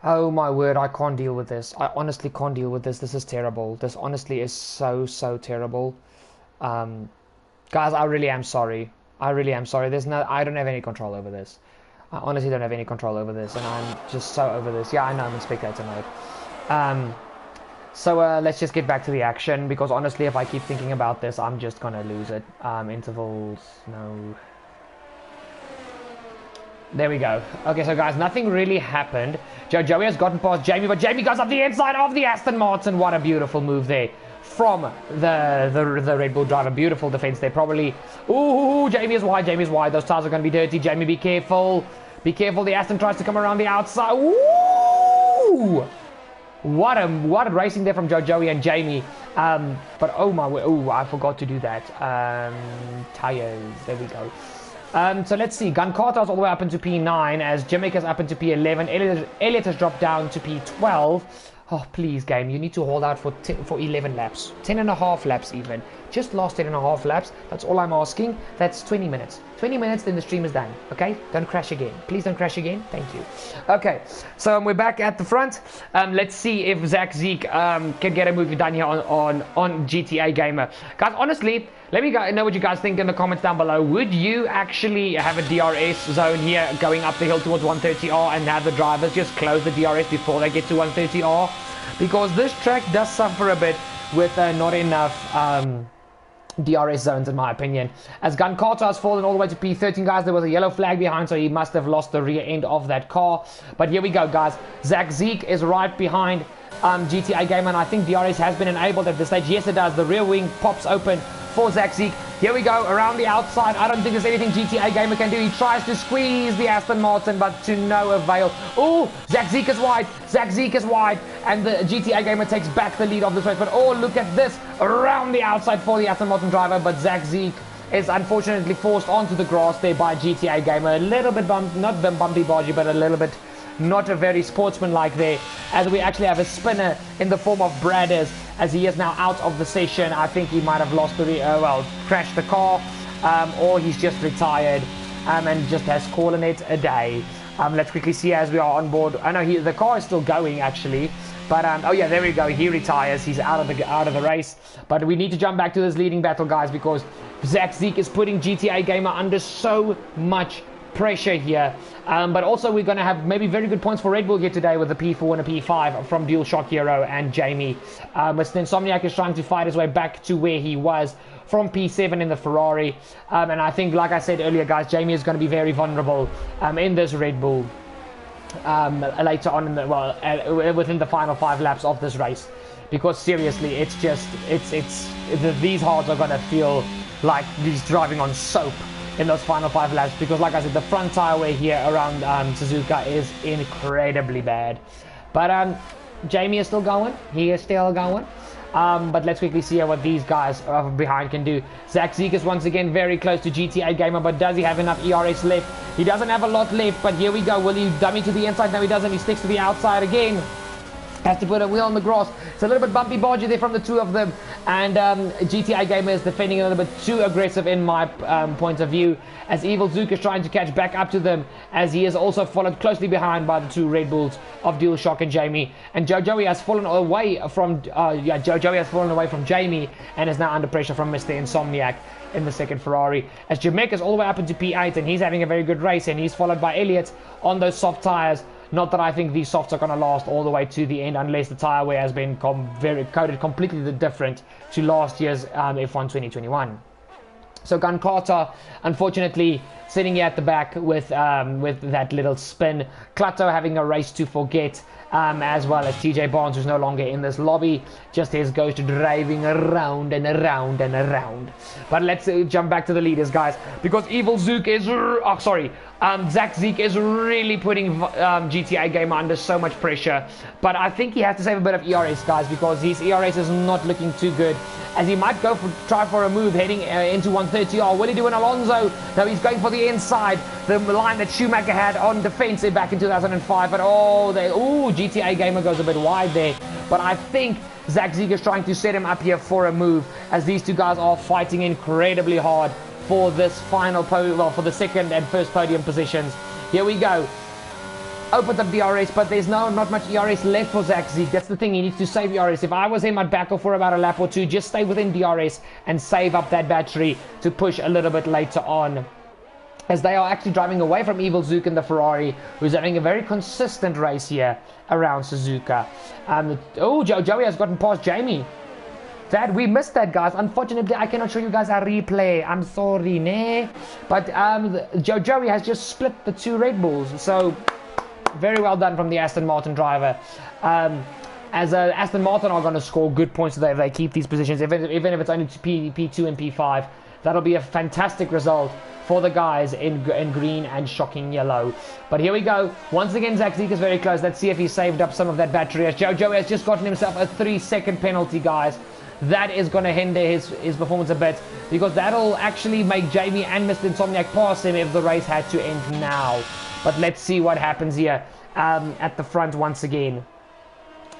Oh my word, I can't deal with this. I honestly can't deal with this. This is terrible. This honestly is so terrible. Um, Guys, I really am sorry. I really am sorry. I don't have any control over this. I honestly don't have any control over this, and I'm just so over this. Yeah, I know I'm in spectator mode. Um, let's just get back to the action, because honestly, if I keep thinking about this, I'm just gonna lose it. Intervals, no. There we go. Okay, so guys, nothing really happened. Joey has gotten past Jamie, but Jamie goes up the inside of the Aston Martin. What a beautiful move there from the Red Bull driver. Beautiful defense there. Probably. Ooh, Jamie is wide. Jamie is wide. Those tires are going to be dirty. Jamie, be careful. Be careful. The Aston tries to come around the outside. Ooh! What a racing there from Joey and Jamie. But oh my, oh, I forgot to do that. Tires. There we go. So let's see. Gymkhana is all the way up into P9 as Gymkhana is up into P11. Elliot has dropped down to P12. Oh, please, game. You need to hold out for 11 laps. 10 and a half laps even. Just last 10 and a half laps. That's all I'm asking. That's 20 minutes. 20 minutes, then the stream is done. Okay? Don't crash again. Please don't crash again. Thank you. Okay. So we're back at the front. Let's see if RacerZ can get a movie done here on GTA Gamer. Guys, honestly, let me know what you guys think in the comments down below. Would you actually have a DRS zone here going up the hill towards 130R and have the drivers just close the DRS before they get to 130R? Because this track does suffer a bit with not enough DRS zones, in my opinion. As Gymkhana has fallen all the way to P13, guys. There was a yellow flag behind, so he must have lost the rear end of that car. But here we go, guys. RacerZ is right behind GTA Gamer, and I think DRS has been enabled at this stage. Yes, it does. The rear wing pops open for RacerZ. Here we go, around the outside. I don't think there's anything GTA Gamer can do. He tries to squeeze the Aston Martin, but to no avail. Oh, RacerZ is wide. RacerZ is wide. And the GTA Gamer takes back the lead of this race. But oh, look at this. Around the outside for the Aston Martin driver. But RacerZ is unfortunately forced onto the grass there by GTA Gamer. A little bit not bumpy bargy, but a little bit not a very sportsmanlike there, as we actually have a spinner in the form of Bradders, as he is now out of the session. I think he might have lost the crashed the car, or he's just retired and just has called it a day. Let's quickly see as we are on board. I know the car is still going actually, but oh yeah, there we go. He retires. He's out of the race. But we need to jump back to this leading battle, guys, because RacerZ is putting GTA Gamer under so much pressure here. But also we're going to have maybe very good points for Red Bull here today with a P4 and a P5 from DualShock Hero and Jamie. Mr. Insomniac is trying to fight his way back to where he was from P7 in the Ferrari. And I think, like I said earlier, guys, Jamie is going to be very vulnerable in this Red Bull later on in the within the final 5 laps of this race. Because seriously, it's these hards are going to feel like he's driving on soap in those final 5 laps, because like I said, the front tire wear here around Suzuka is incredibly bad. But Jamie is still going. He is still going. But let's quickly see what these guys behind can do. RacerZ is once again very close to GTA Gamer, but does he have enough ERS left? He doesn't have a lot left, but here we go. Will he dummy to the inside? No, he doesn't. He sticks to the outside again. Has to put a wheel on the grass. It's a little bit bumpy bargy there from the two of them. And GTA Gamer is defending a little bit too aggressive in my point of view, as iiTzAssassins is trying to catch back up to them, as he is also followed closely behind by the two Red Bulls of DualShock and Jamie. And Joey has fallen away from Joey has fallen away from Jamie and is now under pressure from Mr. Insomniac in the second Ferrari, as Jamaica is all the way up into P8, and he's having a very good race, and he's followed by Elliot on those soft tires. Not that I think these softs are going to last all the way to the end, unless the tire wear has been coated completely different to last year's F1 2021. So Gymkhana, unfortunately, sitting here at the back with that little spin. Clutto having a race to forget, as well as TJ Barnes, who's no longer in this lobby. Just his goes to driving around and around and around. But let's jump back to the leaders, guys, because RacerZ is really putting GTA Gamer under so much pressure. But I think he has to save a bit of ERS, guys, because his ERS is not looking too good, as he might try for a move heading into 130R. Will he do an Alonso? No, he's going for the inside, the line that Schumacher had on defense back in 2005. But GTA Gamer goes a bit wide there. But I think RacerZ is trying to set him up here for a move, as these two guys are fighting incredibly hard for this final for the second and first podium positions. Here we go. opens up DRS, but there's not much ERS left for ZackZeek. That's the thing, he needs to save ERS. If I was him, I'd back off for about a lap or two, just stay within DRS and save up that battery to push a little bit later on, as they are actually driving away from Evil Zook and the Ferrari, who's having a very consistent race here around Suzuka. Joey has gotten past Jamie. We missed that, guys. Unfortunately, I cannot show you guys a replay. I'm sorry, nah. But Joey has just split the 2 Red Bulls. So, very well done from the Aston Martin driver. As Aston Martin are going to score good points today if they keep these positions, even if it's only P2 and P5. That'll be a fantastic result for the guys in green and shocking yellow. But here we go. Once again, ZackZeek is very close. Let's see if he saved up some of that battery. As Joey has just gotten himself a 3-second penalty, guys. That is going to hinder his performance a bit, because that'll actually make Jamie and Mr. Insomniac pass him if the race had to end now. But let's see what happens here at the front once again.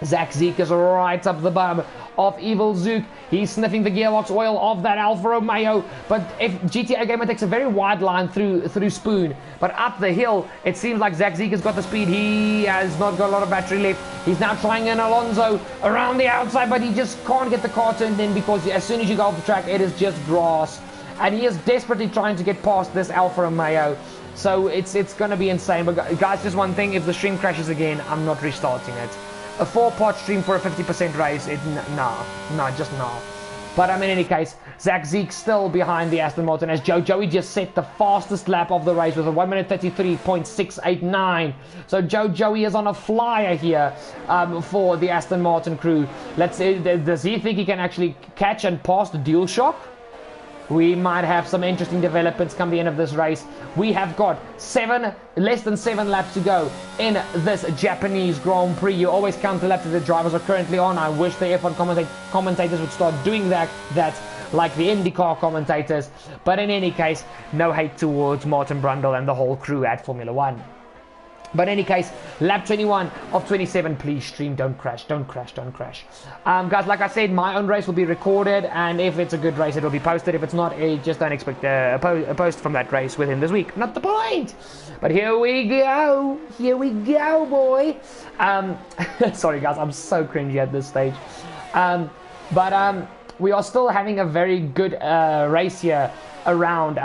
ZackZeek is right up the bum of Evil Zook. He's sniffing the gearbox oil of that Alfa Romeo. But if GTA Gamer takes a very wide line through Spoon, but up the hill, it seems like ZackZeek has got the speed. He has not got a lot of battery left. He's now trying an Alonso around the outside, but he just can't get the car turned in, because as soon as you go off the track, it is just grass. And he is desperately trying to get past this Alfa Romeo. So it's going to be insane. But guys, just one thing, if the stream crashes again, I'm not restarting it. A 4-part stream for a 50% race, just no. But in any case, ZackZeek still behind the Aston Martin, as Joey just set the fastest lap of the race with a 1:33.689. So Joey is on a flyer here for the Aston Martin crew. Let's see, does he think he can actually catch and pass the DualShock? We might have some interesting developments come the end of this race. We have got less than 7 laps to go in this Japanese Grand Prix. You always count the laps that the drivers are currently on. I wish the F1 commentators would start doing that like the IndyCar commentators. But in any case, no hate towards Martin Brundle and the whole crew at Formula 1. But in any case, lap 21 of 27, please stream, don't crash. Guys, like I said, my own race will be recorded, and if it's a good race, it'll be posted. If it's not, just don't expect a post from that race within this week. Not the point! But here we go, boy! Sorry guys, I'm so cringy at this stage. We are still having a very good race here around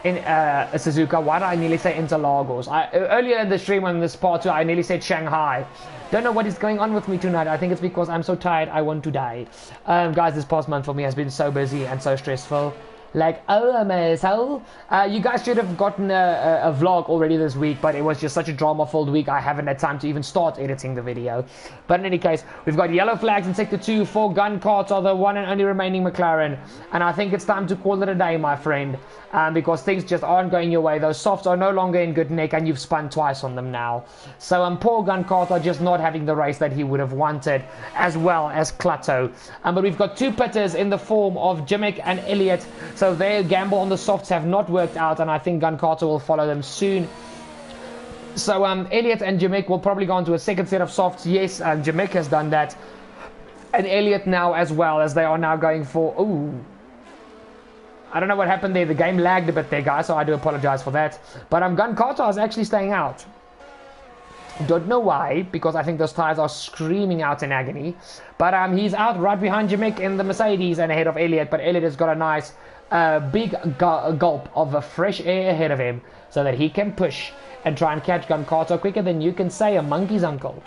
in Suzuka. Why did I nearly say Interlagos? Earlier in the stream on this part 2, I nearly said Shanghai. Don't know what is going on with me tonight. I think it's because I'm so tired I want to die. Guys, this past month for me has been so busy and so stressful. Like, oh my soul. You guys should have gotten a vlog already this week, but it was just such a drama-filled week, I haven't had time to even start editing the video. But in any case, we've got yellow flags in Sector 2 for Gun Carts, are the one and only remaining McLaren. And I think it's time to call it a day, my friend, because things just aren't going your way. Those softs are no longer in good nick, and you've spun twice on them now. So poor Gun Cart are just not having the race that he would have wanted, as well as Clutto. But we've got 2 pitters in the form of Jimmick and Elliott. So their gamble on the softs have not worked out, and I think Gun Carter will follow them soon. So Elliott and Jimmick will probably go on to a second set of softs. Yes, Jimmick has done that. And Elliott now as well, as they are now going for... Ooh. I don't know what happened there. The game lagged a bit there, guys, so I do apologize for that. But Gun Carter is actually staying out. Don't know why, because I think those tires are screaming out in agony. But he's out right behind Jimmick in the Mercedes and ahead of Elliott. But Elliott has got a nice big gulp of fresh air ahead of him, so that he can push and try and catch Gun Carter quicker than you can say a monkey's uncle.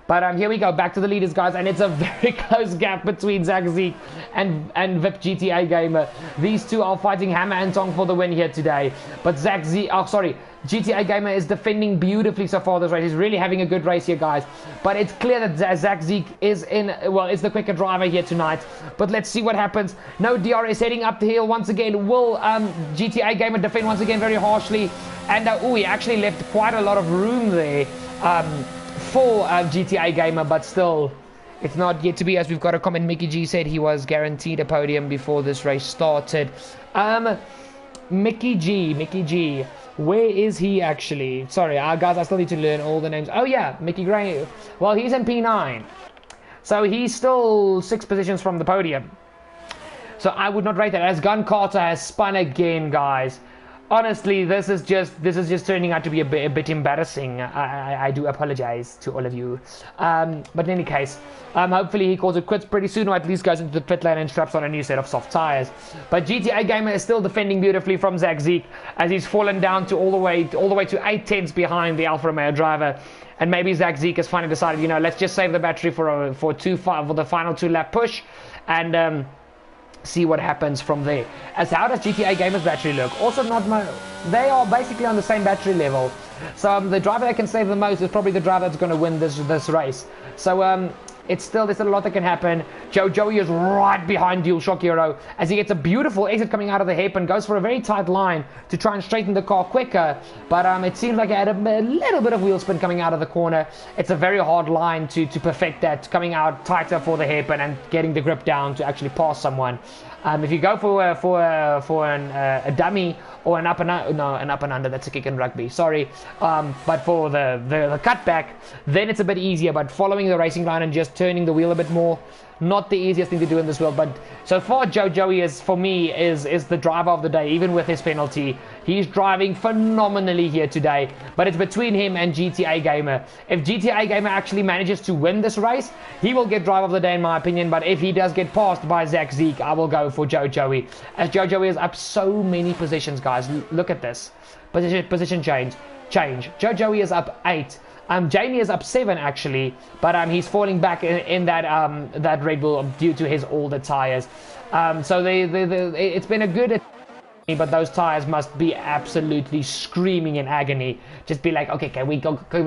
But here we go, back to the leaders, guys, and it's a very close gap between ZackZeek and VIP GTA Gamer. These two are fighting hammer and tong for the win here today. But GTA Gamer is defending beautifully so far this race. He's really having a good race here, guys. But it's clear that ZackZeek is is the quicker driver here tonight. But let's see what happens. No DRS heading up the hill once again. Will GTA Gamer defend once again very harshly? And he actually left quite a lot of room there for GTA Gamer, but still, it's not yet to be, as we've got a comment. Mickey G said he was guaranteed a podium before this race started. Mickey G, where is he actually? Sorry, guys, I still need to learn all the names. Oh yeah, Mickey Gray. Well, he's in P9, so he's still 6 positions from the podium. So I would not rate that, as Gun Carter has spun again, guys. honestly, this is just turning out to be a bit embarrassing. I do apologize to all of you. But in any case, hopefully he calls it quits pretty soon, or at least goes into the pit lane and straps on a new set of soft tires. But GTA Gamer is still defending beautifully from ZachZeek, as he's fallen down to all the way to 8 tenths behind the Alfa Romeo driver. And maybe ZachZeek has finally decided, you know, let's just save the battery for the final 2-lap push, and see what happens from there. As how does GTA Gamer's battery look? Also they are basically on the same battery level. So the driver that can save the most is probably the driver that's going to win this race. So there's still a lot that can happen. Joey is right behind DualShock Hero as he gets a beautiful exit coming out of the hairpin, goes for a very tight line to try and straighten the car quicker, but it seems like he had a little bit of wheel spin coming out of the corner. It's a very hard line to perfect that, coming out tighter for the hairpin and getting the grip down to actually pass someone. If you go for a dummy or an up and under, that's a kick in rugby, sorry. But for the cutback, then it's a bit easier. But following the racing line and just turning the wheel a bit more, not the easiest thing to do in this world. But so far, Joey is, for me, is the driver of the day, even with his penalty. He's driving phenomenally here today, but it's between him and GTA Gamer. If GTA Gamer actually manages to win this race, he will get driver of the day in my opinion. But if he does get passed by ZachZeek, I will go for Joey, as Joey is up so many positions, guys. Look at this position change. Joey is up 8. Jamie is up 7 actually, but he's falling back in that Red Bull due to his older tires. So it's been a good, but those tires must be absolutely screaming in agony. Just be like, okay, can we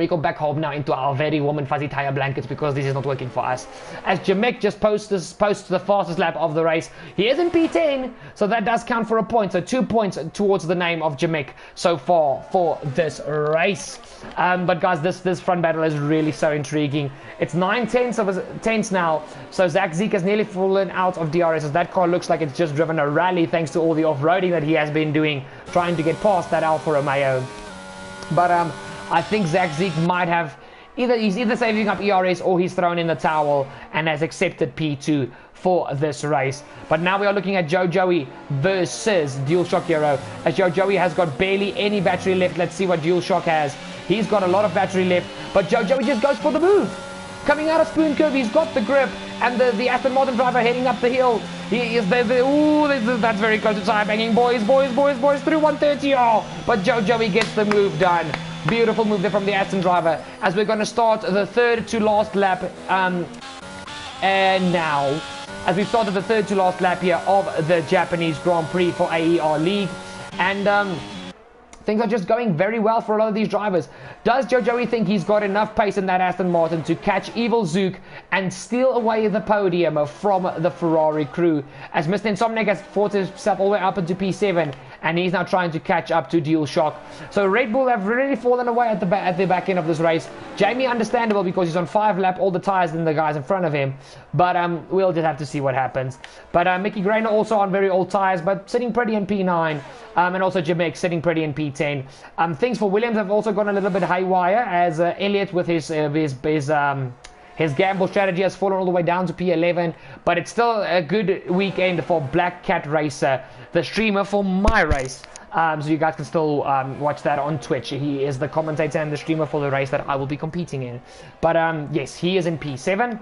go back home now into our very warm and fuzzy tire blankets, because this is not working for us. As Jamek just posts the fastest lap of the race. He is in P10, so that does count for a point. So 2 points towards the name of Jamek so far for this race. But guys, this front battle is really so intriguing. It's 9 tenths now, so ZachZeek has nearly fallen out of DRS, as that car looks like it's just driven a rally thanks to all the off-roading that he has been doing, trying to get past that Alfa Romeo. But I think ZachZeek might have he's either saving up ERS or he's thrown in the towel and has accepted P2 for this race. But now we are looking at Joey versus DualShock Hero, as Joey has got barely any battery left. Let's see what DualShock has. He's got a lot of battery left, but Joey just goes for the move. Coming out of Spoon Curve, he's got the grip, and the Aston Martin driver heading up the hill. He is there. Ooh, that's very close to tire banging. Boys, through 130. Oh, but Joey gets the move done. Beautiful move there from the Aston driver, as we're going to start the third to last lap. And now, as we've started the third to last lap here of the Japanese Grand Prix for AER League, and things are just going very well for a lot of these drivers. Does Joey think he's got enough pace in that Aston Martin to catch Evil Zook and steal away the podium from the Ferrari crew? As Mr. Insomniac has fought himself all the way up into P7, and he's now trying to catch up to DualShock. So Red Bull have really fallen away at the back end of this race. Jamie, understandable, because he's on 5 lap all the tires than the guys in front of him. But we'll just have to see what happens. But Mickey Grainer also on very old tires, but sitting pretty in P9. And also Jamek sitting pretty in P10. Things for Williams have also gone a little bit haywire, as Elliott with his gamble strategy has fallen all the way down to P11, but it's still a good weekend for Black Cat Racer, the streamer for my race. So you guys can still watch that on Twitch. He is the commentator and the streamer for the race that I will be competing in. But yes, he is in P7.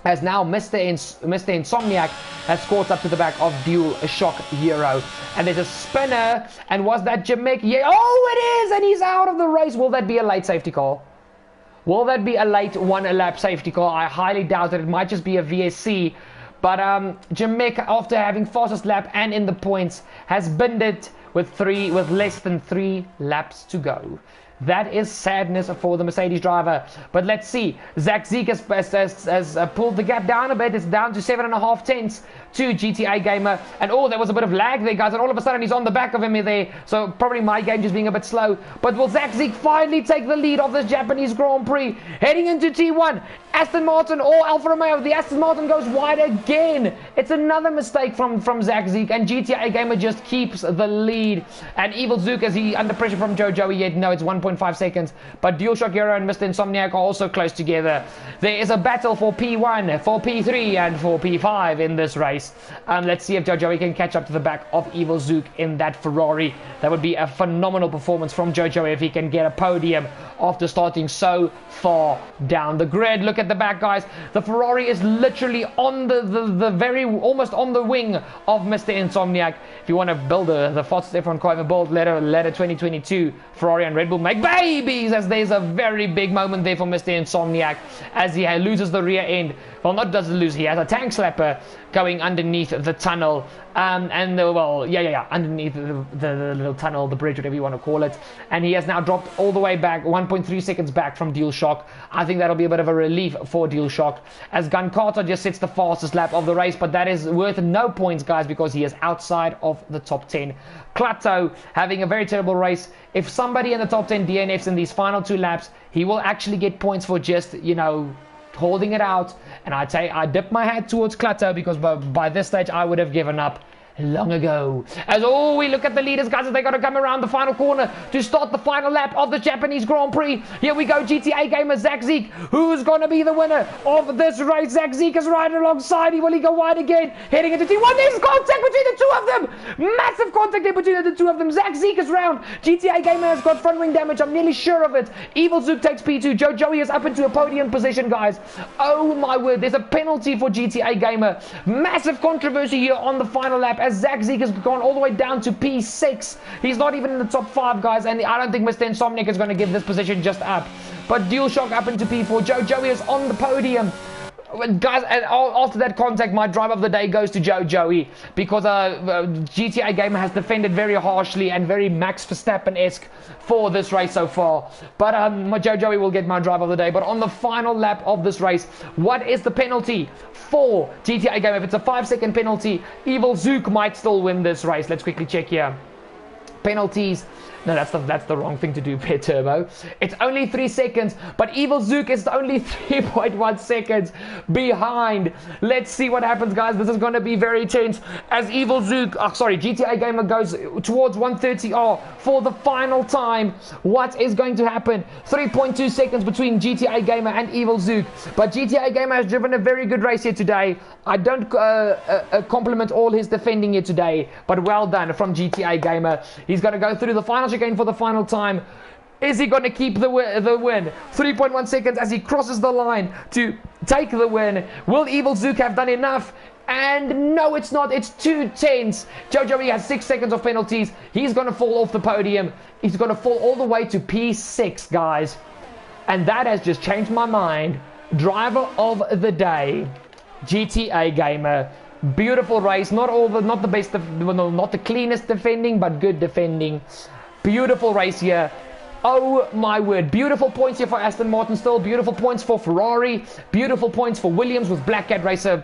As now Mr. Insomniac has caught up to the back of DualShock Hero. And there's a spinner. And was that Jamek? Yeah. Oh, it is! And he's out of the race. Will that be a late safety call? Will that be a late 1-lap safety call? I highly doubt it. It might just be a VSC. But Jamek, after having fastest lap and in the points, has binned it with less than 3 laps to go. That is sadness for the Mercedes driver. But let's see. ZachZeek has pulled the gap down a bit. It's down to 7.5 tenths to GTA Gamer. And oh, there was a bit of lag there, guys. And all of a sudden, he's on the back of him there. So probably my game just being a bit slow. But will ZachZeek finally take the lead of this Japanese Grand Prix? Heading into T1. Aston Martin or Alfa Romeo. The Aston Martin goes wide again. It's another mistake from ZachZeek. And GTA Gamer just keeps the lead. And Evil Zook, as he under pressure from Joey, yet no, it's 1.5 3.5 seconds. But DualShock Hero and Mr. Insomniac are also close together. There is a battle for P1, for P3, and for P5 in this race. Let's see if Joey can catch up to the back of iiTzAssassins in that Ferrari. That would be a phenomenal performance from Joey if he can get a podium after starting so far down the grid. Look at the back, guys. The Ferrari is literally on the very, almost on the wing of Mr. Insomniac. If you want to build the fastest F1 car ever built, let 2022 Ferrari and Red Bull make babies, as there's a very big moment there for Mr. Insomniac as he loses the rear end. Well, not does lose, he has a tank slapper going underneath the tunnel, underneath the little tunnel, the bridge, whatever you want to call it, and he has now dropped all the way back, 1.3 seconds back from DualShock. I think that'll be a bit of a relief for DualShock, as Gymkhana just sets the fastest lap of the race, but that is worth no points, guys, because he is outside of the top 10. Klato having a very terrible race. If somebody in the top 10 DNFs in these final 2 laps, he will actually get points for just, holding it out. And I dip my hat towards Klato, because by this stage I would have given up long ago. As we look at the leaders, guys, as they got to come around the final corner to start the final lap of the Japanese Grand Prix. Here we go, GTA gamer ZackZeek. Who's going to be the winner of this race? ZackZeek is right alongside. Will he go wide again? Heading into T1. There's contact between the two of them. Massive contact there between the two of them. ZackZeek is round. GTA gamer has got front wing damage. I'm nearly sure of it. iiTzAssassins takes P2. Joey is up into a podium position, guys. Oh my word. There's a penalty for GTA gamer. Massive controversy here on the final lap, as ZackZeek has gone all the way down to P6. He's not even in the top 5, guys, and I don't think Mr. Insomniac is going to give this position just up. But DualShock up into P4. Joey is on the podium. Guys, after that contact, my drive of the day goes to Joey, because GTA Gamer has defended very harshly and very Max Verstappen-esque for this race so far. But Joey will get my drive of the day. But on the final lap of this race, what is the penalty for GTA Gamer? If it's a 5-second penalty, iiTzAssassins might still win this race. Let's quickly check here. Penalties. No, that's the wrong thing to do, Pet Turbo. It's only 3 seconds, but iiTzAssassins is only 3.1 seconds behind. Let's see what happens, guys. This is going to be very tense as GTA Gamer goes towards 130R for the final time. What is going to happen? 3.2 seconds between GTA Gamer and iiTzAssassins, but GTA Gamer has driven a very good race here today. I don't compliment all his defending here today, but well done from GTA Gamer. He's going to go through the final chicane for the final time. Is he going to keep the win? 3.1 seconds as he crosses the line to take the win. Will iiTzAssassins have done enough? And no, it's not. It's 2 tenths. Joey has 6 seconds of penalties. He's going to fall off the podium. He's going to fall all the way to P6, guys. And that has just changed my mind. Driver of the day, GTA Gamer. Beautiful race. Not the best, not the cleanest defending, but good defending. Beautiful race here. Oh my word. Beautiful points here for Aston Martin still. Beautiful points for Ferrari. Beautiful points for Williams, with Black Cat Racer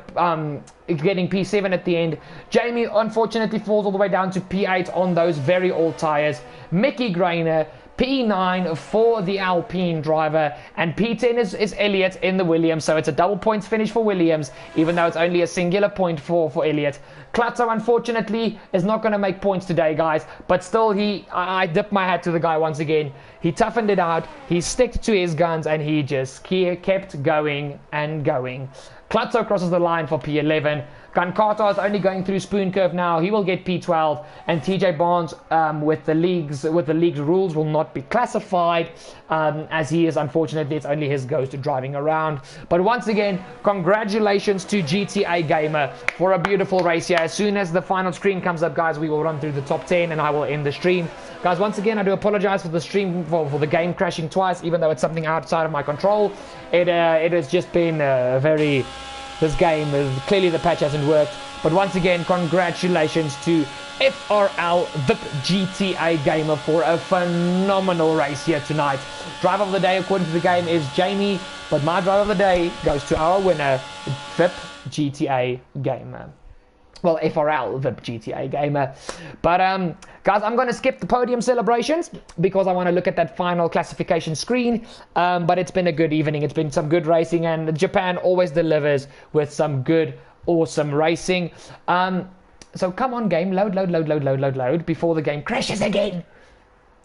getting P7 at the end. Jamie unfortunately falls all the way down to P8 on those very old tires. Mickey Grainer P9 for the Alpine driver, and P10 is Elliott in the Williams, so it's a double points finish for Williams, even though it's only a singular point for Elliott. Klato unfortunately is not going to make points today, guys, but still I dip my hat to the guy once again. He toughened it out, he stuck to his guns, and he just kept going and going. Klato crosses the line for P11. Gymkhana is only going through Spoon Curve now. He will get P12, and TJ Barnes with the league's rules will not be classified, as he is, unfortunately, it's only his ghost driving around. But once again, congratulations to GTA Gamer for a beautiful race here. As soon as the final screen comes up, guys, we will run through the top 10 and I will end the stream. Guys, once again, I do apologize for the stream, for the game crashing twice, even though it's something outside of my control. It has just been very... This game, clearly the patch hasn't worked. But once again, congratulations to FRL VIP GTA Gamer for a phenomenal race here tonight. Driver of the day, according to the game, is Jamie. But my driver of the day goes to our winner, VIP GTA Gamer. Well, FRL VIP GTA Gamer. But guys, I'm going to skip the podium celebrations because I want to look at that final classification screen. But it's been a good evening. It's been some good racing, and Japan always delivers with some good, awesome racing. So come on, game, load before the game crashes again.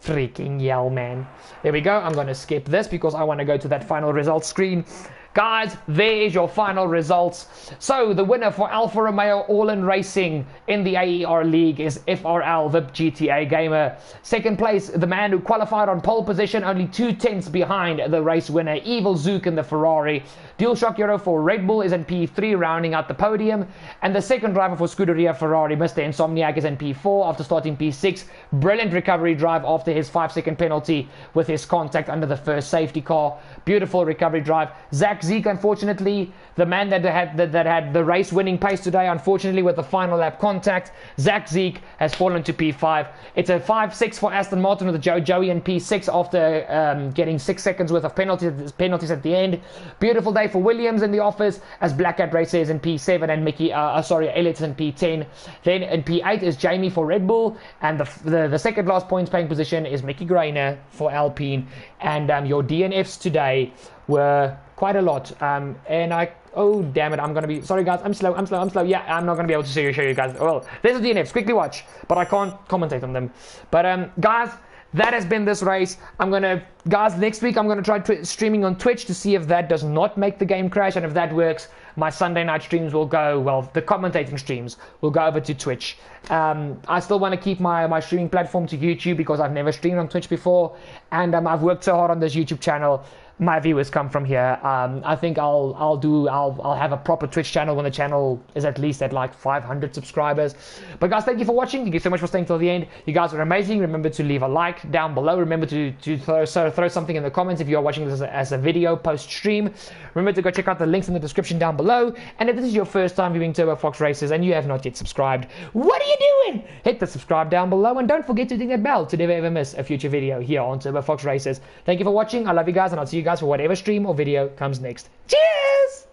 Freaking yell, man. There we go. I'm going to skip this because I want to go to that final results screen. Guys, there is your final results. So the winner for Alfa Romeo All-In Racing in the AER League is FRL VIP GTA Gamer. Second place, the man who qualified on pole position, only 2/10 behind the race winner, Evil Zook in the Ferrari. DualShock Hero for Red Bull is in P3, rounding out the podium. And the second driver for Scuderia Ferrari, Mr. Insomniac, is in P4 after starting P6. Brilliant recovery drive after his 5-second penalty with his contact under the first safety car. Beautiful recovery drive. Zach Zeke, unfortunately, the man that had the race-winning pace today, unfortunately, with the final lap contact, Zach Zeke has fallen to P5. It's a 5-6 for Aston Martin with Joey in P6 after getting 6 seconds worth of penalties at the end. Beautiful day for Williams in the office as Black Cat Racer is in P7 and Elliott is in P10. Then in P8 is Jamie for Red Bull, and the second last points paying position is Mickey Grainer for Alpine. And your DNFs today were quite a lot. Oh damn it, I'm gonna be sorry guys, I'm slow. Yeah, I'm not gonna be able to show you guys. Well, there's the DNFs, quickly watch, but I can't commentate on them. But guys, that has been this race. Guys, next week I'm gonna try streaming on Twitch to see if that does not make the game crash, and if that works, my Sunday night streams will go, well, the commentating streams will go over to Twitch. I still want to keep my streaming platform to YouTube because I've never streamed on Twitch before, and I've worked so hard on this YouTube channel. My viewers come from here. I think I'll have a proper Twitch channel when the channel is at least at like 500 subscribers. But guys, thank you for watching. Thank you so much for staying till the end. You guys are amazing. Remember to leave a like down below. Remember to throw something in the comments if you are watching this as a video post stream. Remember to go check out the links in the description down below. And if this is your first time viewing Turbo Fox Racers and you have not yet subscribed, what are you doing? Hit the subscribe down below and don't forget to ding that bell to never ever miss a future video here on Turbo Fox Racers. Thank you for watching. I love you guys, and I'll see you guys for whatever stream or video comes next. Cheers!